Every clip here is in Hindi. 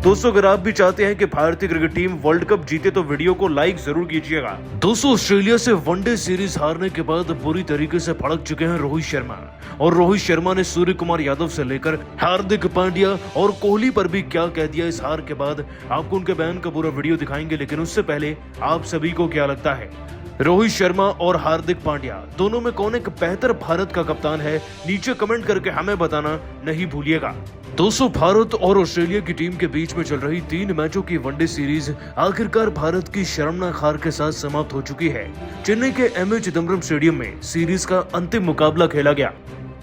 दोस्तों अगर आप भी चाहते हैं कि भारतीय क्रिकेट टीम वर्ल्ड कप जीते तो वीडियो को लाइक जरूर कीजिएगा। दोस्तों ऑस्ट्रेलिया से वनडे सीरीज हारने के बाद बुरी तरीके से भड़क चुके हैं रोहित शर्मा। और रोहित शर्मा ने सूर्य कुमार यादव से लेकर हार्दिक पांड्या और कोहली पर भी क्या कह दिया इस हार के बाद, आपको उनके बयान का पूरा वीडियो दिखाएंगे। लेकिन उससे पहले आप सभी को क्या लगता है, रोहित शर्मा और हार्दिक पांड्या दोनों में कौन एक बेहतर भारत का कप्तान है? नीचे कमेंट करके हमें बताना नहीं भूलिएगा। दोस्तों भारत और ऑस्ट्रेलिया की टीम के बीच में चल रही 3 मैचों की वनडे सीरीज आखिरकार भारत की शर्मनाक हार के साथ समाप्त हो चुकी है। चेन्नई के एमए चिदम्बरम स्टेडियम में सीरीज का अंतिम मुकाबला खेला गया।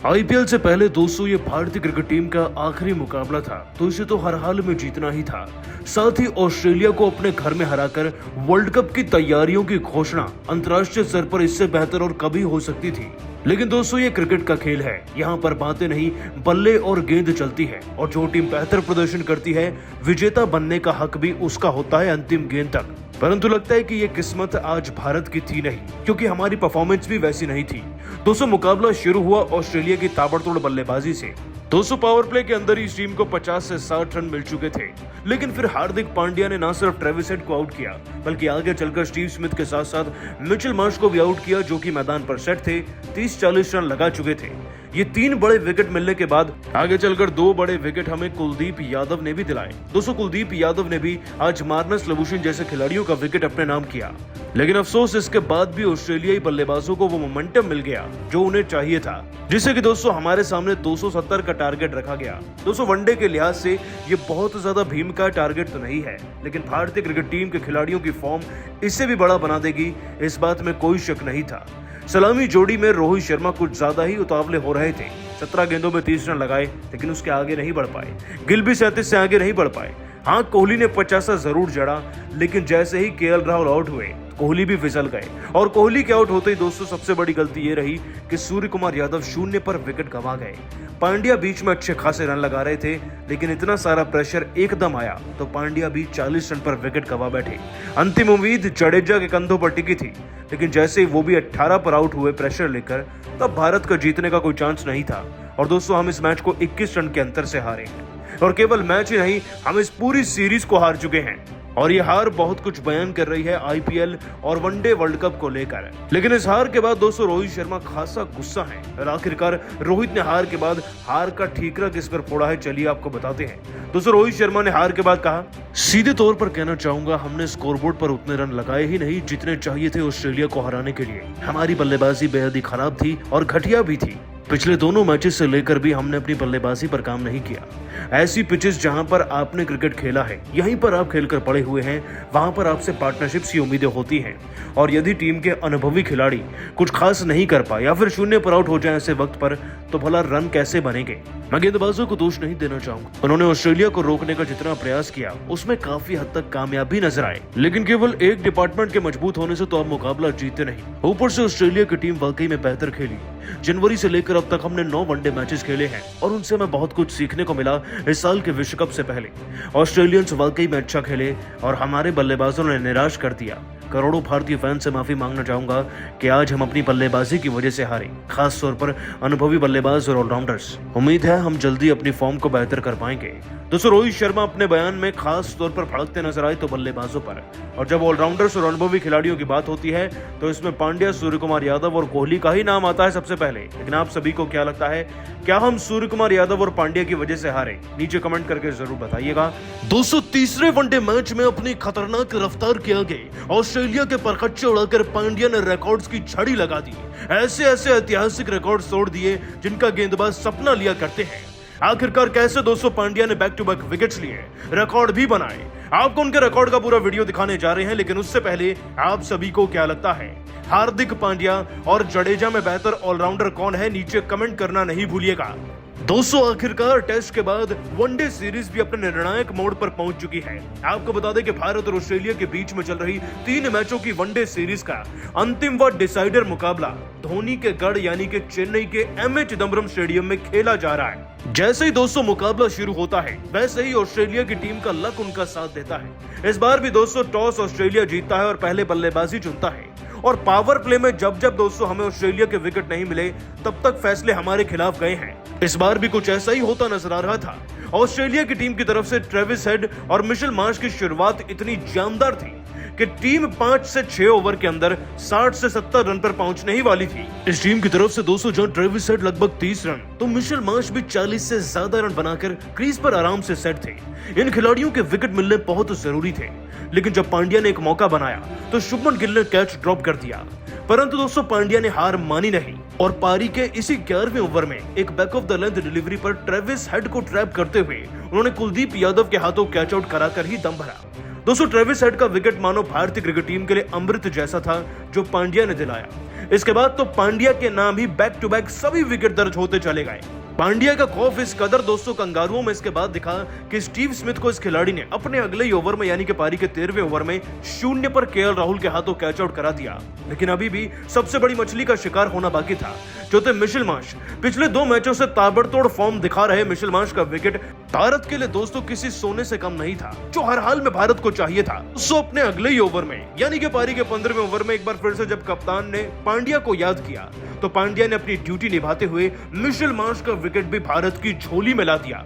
आईपीएल से पहले दोस्तों ये भारतीय क्रिकेट टीम का आखिरी मुकाबला था, तो इसे तो हर हाल में जीतना ही था। साथ ही ऑस्ट्रेलिया को अपने घर में हराकर वर्ल्ड कप की तैयारियों की घोषणा अंतर्राष्ट्रीय स्तर पर इससे बेहतर और कभी हो सकती थी। लेकिन दोस्तों ये क्रिकेट का खेल है, यहाँ पर बातें नहीं बल्ले और गेंद चलती है, और जो टीम बेहतर प्रदर्शन करती है विजेता बनने का हक भी उसका होता है अंतिम गेंद तक। परंतु लगता है कि ये किस्मत आज भारत की थी नहीं, क्योंकि हमारी परफॉर्मेंस भी वैसी नहीं थी। दोस्तों मुकाबला शुरू हुआ ऑस्ट्रेलिया की ताबड़तोड़ बल्लेबाजी से। दोस्तों पावर प्ले के अंदर इस टीम को 50 से 60 रन मिल चुके थे, लेकिन फिर हार्दिक पांड्या ने न सिर्फ ट्रेविस हेड को आउट किया, बल्कि आगे चलकर स्टीव स्मिथ के साथ साथ मिचेल मार्श को भी आउट किया, जो कि मैदान पर सेट थे, 30-40 रन लगा चुके थे। ये 3 बड़े विकेट मिलने के बाद आगे चलकर 2 बड़े विकेट हमें कुलदीप यादव ने भी दिलाए। दोस्तों कुलदीप यादव ने भी आज मार्नस लबुशेन जैसे खिलाड़ियों का विकेट अपने नाम किया। लेकिन अफसोस इसके बाद भी ऑस्ट्रेलियाई बल्लेबाजों को वो मोमेंटम मिल गया जो उन्हें चाहिए था, जिससे कि दोस्तों हमारे सामने 270 का टारगेट रखा गया। दोस्तों वनडे के लिहाज से ये बहुत ज्यादा भीम का टारगेट तो नहीं है, लेकिन भारतीय क्रिकेट टीम के खिलाड़ियों की फॉर्म इससे भी बड़ा बना देगी, इस बात में कोई शक नहीं था। सलामी जोड़ी में रोहित शर्मा कुछ ज्यादा ही उतावले हो रहे थे। 17 गेंदों में 30 रन लगाए, लेकिन उसके आगे नहीं बढ़ पाए। गिल भी 37 से आगे नहीं बढ़ पाए। हाँ कोहली ने 50 जरूर जड़ा, लेकिन जैसे ही केएल राहुल आउट हुए कोहली भी फिसल गए। और कोहली के आउट होते ही दोस्तों सबसे बड़ी गलती ये रही कि सूर्य कुमार यादव 0 पर विकेट गंवा गए। पांड्या बीच में अच्छे खासे रन लगा रहे थे, लेकिन इतना सारा प्रेशर एकदम आया तो पांड्या भी 40 रन पर विकेट गंवा बैठे। अंतिम उम्मीद जडेजा के कंधों पर टिकी थी, लेकिन जैसे ही वो भी 18 पर आउट हुए प्रेशर लेकर, तब भारत का जीतने का कोई चांस नहीं था। और दोस्तों हम इस मैच को 21 रन के अंतर से हारे हैं, और केवल मैच ही नहीं हम इस पूरी सीरीज को हार चुके हैं। और ये हार बहुत कुछ बयान कर रही है आईपीएल और वनडे वर्ल्ड कप को लेकर। लेकिन इस हार के बाद दोस्तों रोहित शर्मा खासा गुस्सा है, और आखिरकार रोहित ने हार के बाद हार का ठीकरा किस पर फोड़ा है, चलिए आपको बताते हैं। दोस्तों रोहित शर्मा ने हार के बाद कहा, सीधे तौर पर कहना चाहूंगा हमने स्कोरबोर्ड पर उतने रन लगाए ही नहीं जितने चाहिए थे ऑस्ट्रेलिया को हराने के लिए। हमारी बल्लेबाजी बेहद ही खराब थी और घटिया भी थी। पिछले दोनों मैचेस से लेकर भी हमने अपनी बल्लेबाजी पर काम नहीं किया। ऐसी पिचेस जहां पर आपने क्रिकेट खेला है, यहीं पर आप खेलकर पड़े हुए हैं, वहां पर आपसे पार्टनरशिप्स की उम्मीदें होती हैं। और यदि टीम के अनुभवी खिलाड़ी कुछ खास नहीं कर पाए या फिर 0 पर आउट हो जाए ऐसे वक्त पर, तो भला रन कैसे बनेंगे? मैं गेंदबाजों को दोष नहीं देना चाहूंगा, उन्होंने ऑस्ट्रेलिया को रोकने का जितना प्रयास किया उसमें काफी हद तक कामयाबी नजर आए, लेकिन केवल एक डिपार्टमेंट के मजबूत होने से तो आप मुकाबला जीतते नहीं। ऊपर से ऑस्ट्रेलिया की टीम वाकई में बेहतर खेली। जनवरी से लेकर अब तक हमने 9 वनडे मैचेस खेले हैं, और उनसे हमें बहुत कुछ सीखने को मिला। इस साल के विश्व कप से पहले ऑस्ट्रेलियंस वाकई में अच्छा खेले और हमारे बल्लेबाजों ने निराश कर दिया। करोड़ों भारतीय फैन से माफी मांगना चाहूंगा कि आज हम अपनी बल्लेबाजी की वजह से हारे, खास तौर पर अनुभवी बल्लेबाज और ऑलराउंडर्स। उम्मीद है हम जल्दी अपनी फॉर्म को बेहतर कर पाएंगे। दोस्तों रोहित शर्मा अपने बयान में खास तौर पर भड़कते नजर आए तो बल्लेबाजों पर, और जब ऑलराउंडर्स और अनुभवी खिलाड़ियों की बात होती है तो इसमें पांड्या, सूर्य कुमार यादव और कोहली का ही नाम आता है सबसे पहले। लेकिन आप सभी को क्या लगता है, क्या हम सूर्य कुमार यादव और पांड्या की वजह से हारे? नीचे कमेंट करके जरूर बताइएगा। दोस्तों तीसरे वनडे मैच में अपनी खतरनाक रफ्तार के आगे ऑस्ट्रेलिया के परखच्चे उड़ाकर पांड्या ने रिकॉर्ड्स की झड़ी लगा दी। ऐसे ऐतिहासिक रिकॉर्ड तोड़ दिए जिनका गेंदबाज सपना लिया करते हैं। आखिरकार कैसे दोस्तों पांड्या ने बैक टू बैक विकेट्स लिए, रिकॉर्ड भी बनाए। आपको उनके रिकॉर्ड का पूरा वीडियो दिखाने जा रहे हैं, लेकिन उससे पहले आप सभी को क्या लगता है, हार्दिक पांड्या और जडेजा में बेहतर ऑलराउंडर कौन है? नीचे कमेंट करना नहीं भूलिएगा। दोस्तों आखिरकार टेस्ट के बाद वनडे सीरीज भी अपने निर्णायक मोड़ पर पहुंच चुकी है। आपको बता दें कि भारत और ऑस्ट्रेलिया के बीच में चल रही 3 मैचों की वनडे सीरीज का अंतिम व डिसाइडर मुकाबला धोनी के गढ़ यानी कि चेन्नई के एमए चिदम्बरम स्टेडियम में खेला जा रहा है। जैसे ही दोस्तों मुकाबला शुरू होता है, वैसे ही ऑस्ट्रेलिया की टीम का लक उनका साथ देता है। इस बार भी दोस्तों टॉस ऑस्ट्रेलिया जीतता है और पहले बल्लेबाजी चुनता है। और पावर प्ले में जब जब दोस्तों हमें ऑस्ट्रेलिया के विकेट नहीं मिले, तब तक फैसले हमारे खिलाफ गए हैं। इस बार भी कुछ ऐसा ही होता नजर आ रहा था। ऑस्ट्रेलिया की टीम की तरफ से ट्रेविस हेड और मिशेल मार्श की शुरुआत इतनी जानदार थी कि टीम 5 से 6 ओवर के अंदर 60 से 70 रन पर पहुंचने ही वाली थी। इस टीम की तरफ से 200 जहां ट्रेविस हेड लगभग 30 रन तो मिशेल मार्श भी 40 से ज्यादा रन बनाकर क्रीज पर आराम से सेट थे। इन खिलाड़ियों के विकेट मिलने बहुत जरूरी थे, लेकिन जब पांड्या ने एक मौका बनाया तो शुभमन गिल ने कैच ड्रॉप कर दिया। परंतु दोस्तों पांड्या ने हार मानी नहीं और पारी के इसी 11वें ओवर में एक back of the length delivery पर ट्रेविस हेड को ट्रैप करते हुए उन्होंने कुलदीप यादव के हाथों कैच आउट कराकर ही दम भरा। दोस्तों ट्रेविस हेड का विकेट मानो भारतीय क्रिकेट टीम के लिए अमृत जैसा था जो पांड्या ने दिलाया। इसके बाद तो पांड्या के नाम ही बैक टू बैक सभी विकेट दर्ज होते चले गए। पांड्या का खौफ इस कदर दोस्तों कंगारुओं में इसके बाद दिखा कि स्टीव स्मिथ को इस खिलाड़ी ने अपने अगले ही ओवर में यानी कि पारी के 13वें ओवर में 0 पर केएल राहुल के हाथों कैच आउट करा दिया। लेकिन अभी भी सबसे बड़ी मछली का शिकार होना बाकी था, जो थे मिशेल मार्श। पिछले 2 मैचों से ताबड़तोड़ फॉर्म दिखा रहे मिशेल मार्श का विकेट भारत के लिए दोस्तों किसी सोने से कम नहीं था, जो हर हाल में भारत को चाहिए था। सो अपने अगले ही ओवर में यानी कि पारी के 15वें ओवर में एक बार फिर से जब कप्तान ने पांड्या को याद किया तो पांड्या ने अपनी ड्यूटी निभाते हुए मिशेल मार्श का विकेट भी भारत की झोली में ला दिया।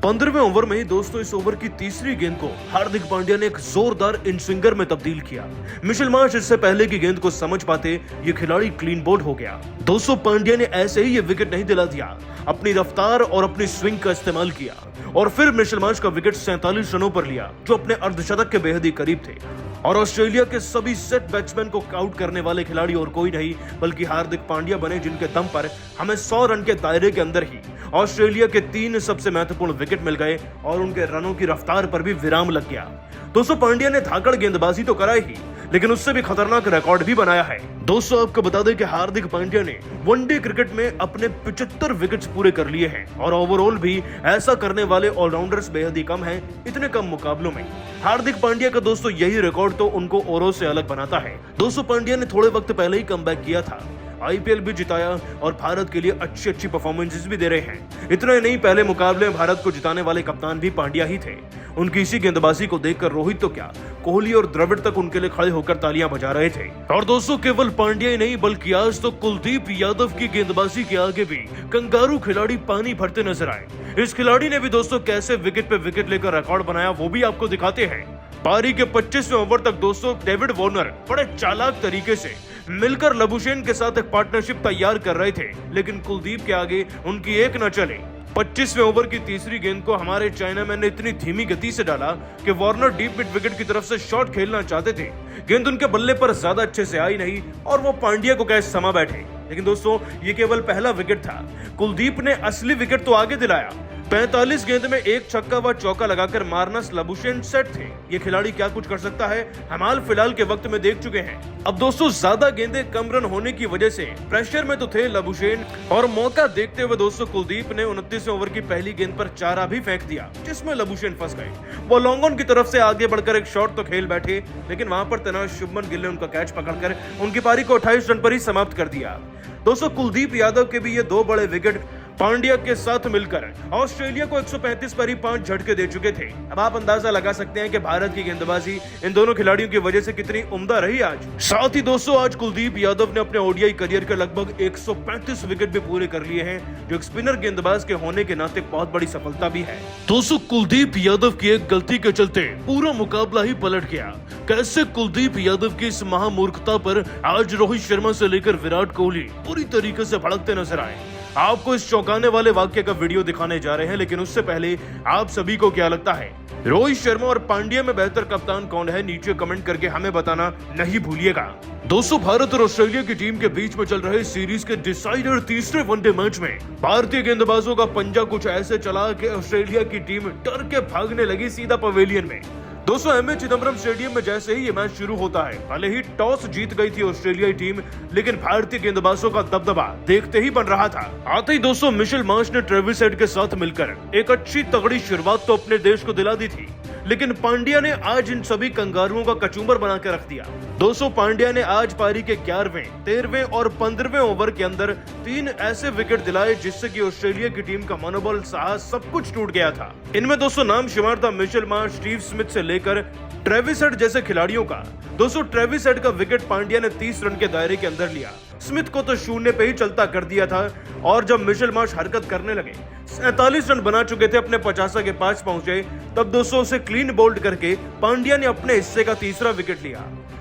15वें ओवर में ही दोस्तों इस ओवर की तीसरी गेंद को हार्दिक पांड्या ने एक जोरदार इन स्विंगर में तब्दील किया। मिशेल मार्श इससे पहले की गेंद को समझ पाते ये खिलाड़ी क्लीन बोल्ड हो गया। दोस्तों पांड्या ने ऐसे ही ये विकेट नहीं दिला दिया, अपनी रफ्तार और अपनी स्विंग का इस्तेमाल किया और फिर मिशेल मार्श का विकेट 47 रनों पर लिया, जो अपने अर्धशतक के बेहद ही करीब थे। और ऑस्ट्रेलिया के सभी सेट बैट्समैन को आउट करने वाले खिलाड़ी और कोई नहीं बल्कि हार्दिक पांड्या बने, जिनके दम पर हमें 100 रन के दायरे के अंदर ही ऑस्ट्रेलिया के 3 सबसे महत्वपूर्ण विकेट मिल गए और उनके रनों की रफ्तार पर भी विराम लग गया। दोस्तों पांड्या ने धाकड़ गेंदबाजी तो कराई ही, लेकिन उससे भी खतरनाक रिकॉर्ड भी बनाया है। दोस्तों आपको बता दें कि हार्दिक पांड्या ने वनडे क्रिकेट में अपने 75 विकेट्स पूरे कर लिए हैं और ओवरऑल भी ऐसा करने वाले ऑलराउंडर्स बेहद ही कम हैं इतने कम मुकाबलों में। हार्दिक पांड्या का दोस्तों यही रिकॉर्ड तो उनको औरों से अलग बनाता है। दोस्तों पांड्या ने थोड़े वक्त पहले ही कमबैक किया था, आईपीएल भी जिताया और भारत के लिए अच्छी परफॉर्मेंसेस भी दे रहे हैं। इतना ही नहीं, पहले मुकाबले में भारत को जिताने वाले कप्तान भी पांड्या ही थे। उनकी इसी गेंदबाजी को देखकर रोहित तो क्या, कोहली और द्रविड़ तक उनके लिए खड़े होकर तालियां बजा रहे थे। और दोस्तों केवल पांड्या ही नहीं बल्कि आज तो कुलदीप यादव की गेंदबाजी के आगे भी कंगारू खिलाड़ी पानी भरते नजर आए। इस खिलाड़ी ने भी दोस्तों कैसे विकेट पे विकेट लेकर रिकॉर्ड बनाया वो भी आपको दिखाते हैं। पारी के 25वें ओवर तक दोस्तों डेविड वार्नर बड़े चालाक तरीके से मिलकर लबुशेन के साथ एक पार्टनरशिप तैयार कर रहे थे, लेकिन कुलदीप के आगे उनकी एक न चले। 25वें ओवर की तीसरी गेंद को हमारे चाइनामैन ने इतनी धीमी गति से डाला कि वार्नर डीप मिड विकेट की तरफ से शॉट खेलना चाहते थे। गेंद उनके बल्ले पर ज्यादा अच्छे से आई नहीं और वो पांड्या को कैच समा बैठे। लेकिन दोस्तों ये केवल पहला विकेट था, कुलदीप ने असली विकेट तो आगे दिलाया। 45 गेंद में 1 छक्का व चौका लगाकर मार्नस लबुशेन सेट थे। ये खिलाड़ी क्या कुछ कर सकता है हम हाल फिलहाल के वक्त में देख चुके हैं। अब दोस्तों ज्यादा गेंदें कम रन होने की वजह से प्रेशर में तो थे लबुशेन और मौका देखते हुए दोस्तों कुलदीप ने 29वें ओवर की पहली गेंद पर चारा भी फेंक दिया, जिसमें लबुशेन फंस गए। वो लॉन्ग ऑन की तरफ से आगे बढ़कर एक शॉट तो खेल बैठे, लेकिन वहां पर तैनात शुभमन गिल ने उनका कैच पकड़कर उनकी पारी को 28 रन पर ही समाप्त कर दिया। दोस्तों कुलदीप यादव के भी ये 2 बड़े विकेट पांड्या के साथ मिलकर ऑस्ट्रेलिया को 135 पर ही 5 झटके दे चुके थे। अब आप अंदाजा लगा सकते हैं कि भारत की गेंदबाजी इन दोनों खिलाड़ियों की वजह से कितनी उम्दा रही आज। साथ ही दोस्तों आज कुलदीप यादव ने अपने ओडीआई करियर के लगभग 135 विकेट भी पूरे कर लिए हैं, जो एक स्पिनर गेंदबाज के होने के नाते बहुत बड़ी सफलता भी है। दोस्तों कुलदीप यादव की एक गलती के चलते पूरा मुकाबला ही पलट गया। कैसे कुलदीप यादव की इस महामूर्खता पर आज रोहित शर्मा से लेकर विराट कोहली पूरी तरीके से भड़कते नजर आए। आपको इस चौंकाने वाले वाक्य का वीडियो दिखाने जा रहे हैं, लेकिन उससे पहले आप सभी को क्या लगता है रोहित शर्मा और पांड्या में बेहतर कप्तान कौन है? नीचे कमेंट करके हमें बताना नहीं भूलिएगा। दोस्तों भारत और ऑस्ट्रेलिया की टीम के बीच में चल रहे सीरीज के डिसाइडर तीसरे वनडे मैच में भारतीय गेंदबाजों का पंजा कुछ ऐसे चला कि ऑस्ट्रेलिया की टीम डर के भागने लगी सीधा पवेलियन में। दोस्तों एमए चिदम्बरम स्टेडियम में जैसे ही ये मैच शुरू होता है, भले ही टॉस जीत गई थी ऑस्ट्रेलियाई टीम, लेकिन भारतीय गेंदबाजों का दबदबा देखते ही बन रहा था। आते ही दोस्तों मिशेल मार्श ने ट्रेविस हेड के साथ मिलकर एक अच्छी तगड़ी शुरुआत तो अपने देश को दिला दी थी, लेकिन पांड्या ने आज इन सभी कंगारुओं का कचूमर बना के रख दिया। दोस्तों पांड्या ने आज पारी के 11वें, 13वें और 15वें ओवर के अंदर 3 ऐसे विकेट दिलाए जिससे कि ऑस्ट्रेलिया की टीम का मनोबल, साहस सब कुछ टूट गया था। इनमें दोस्तों नाम शुमार था मिशेल मार्श, स्टीव स्मिथ से लेकर ट्रेविस हेड जैसे खिलाड़ियों का। दोस्तों ट्रेविस हेड का विकेट पांड्या ने 30 रन के दायरे के अंदर लिया। स्मिथ को तो शून्य पे ही चलता कर दिया था और जब मिशेल मार्श हरकत करने लगे, 47 रन बना चुके थे, अपने 50 के पास पहुंचे, तब दोस्तों उसे क्लीन बोल्ड करके पांड्या ने अपने हिस्से का तीसरा विकेट लिया।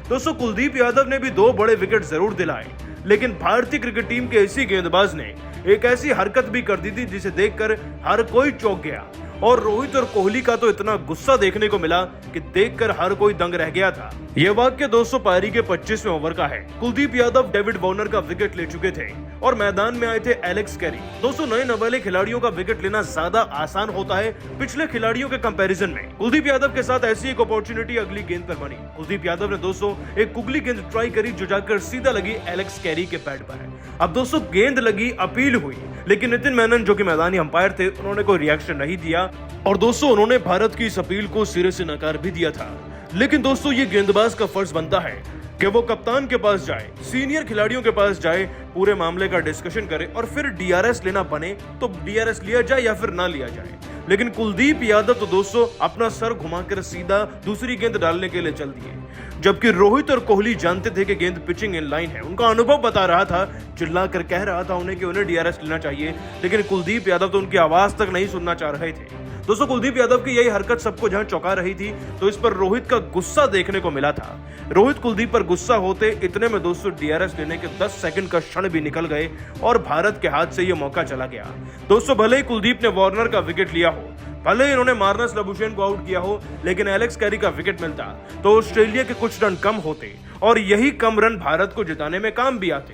दोस्तों कुलदीप यादव ने भी 2 बड़े विकेट जरूर दिलाए, लेकिन भारतीय क्रिकेट टीम के इसी गेंदबाज ने एक ऐसी हरकत भी कर दी थी जिसे देखकर हर कोई चौंक गया और रोहित और कोहली का तो इतना गुस्सा देखने को मिला कि देखकर हर कोई दंग रह गया था। यह वाक्य दोस्तों पारी के 25वें ओवर का है। कुलदीप यादव डेविड वार्नर का विकेट ले चुके थे और मैदान में आए थे एलेक्स कैरी। दोस्तों नए नवेले खिलाड़ियों का विकेट लेना ज्यादा आसान होता है पिछले खिलाड़ियों के कंपैरिजन में। कुलदीप यादव के साथ ऐसी एक अपॉर्चुनिटी अगली गेंद पर बनी। कुलदीप यादव ने दोस्तों एक कुगली गेंद ट्राई करी जो जाकर सीधा लगी एलेक्स कैरी के पैड पर। अब दोस्तों गेंद लगी, अपील हुई, लेकिन नितिन मेनन जो कि मैदानी अंपायर थे उन्होंने कोई रिएक्शन नहीं दिया और दोस्तों उन्होंने भारत की इस अपील को सिरे से नकार भी दिया था। लेकिन दोस्तों ये गेंदबाज का फर्ज बनता है कि वो कप्तान के पास जाए, सीनियर खिलाड़ियों के पास जाए, पूरे मामले का डिस्कशन करे और फिर डीआरएस लेना बने तो डीआरएस लिया जाए या फिर ना लिया जाए। लेकिन कुलदीप यादव तो दोस्तों अपना सर घुमाकर सीधा दूसरी गेंद डालने के लिए चल दिए, जबकि रोहित और कोहली जानते थे कि गेंद पिचिंग इन लाइन है। उनका अनुभव बता रहा था, चिल्लाकर कह रहा था उन्हें कि उन्हें डीआरएस लेना चाहिए, लेकिन कुलदीप यादव तो उनकी आवाज तक नहीं सुनना चाह रहे थे। दोस्तों कुलदीप यादव की यही हरकत सबको जहां चौंका रही थी तो इस पर रोहित का गुस्सा देखने को मिला था। रोहित कुलदीप पर गुस्सा होते इतने में दोस्तों डीआरएस लेने के 10 सेकंड का क्षण भी निकल गए और भारत के हाथ से यह मौका चला गया। दोस्तों भले ही कुलदीप ने वार्नर का विकेट लिया हो, भले ही इन्होंने मार्नस लबुशेन को आउट किया हो, लेकिन एलेक्स कैरी का विकेट मिलता तो ऑस्ट्रेलिया के कुछ रन कम होते और यही कम रन भारत को जिताने में काम भी आते।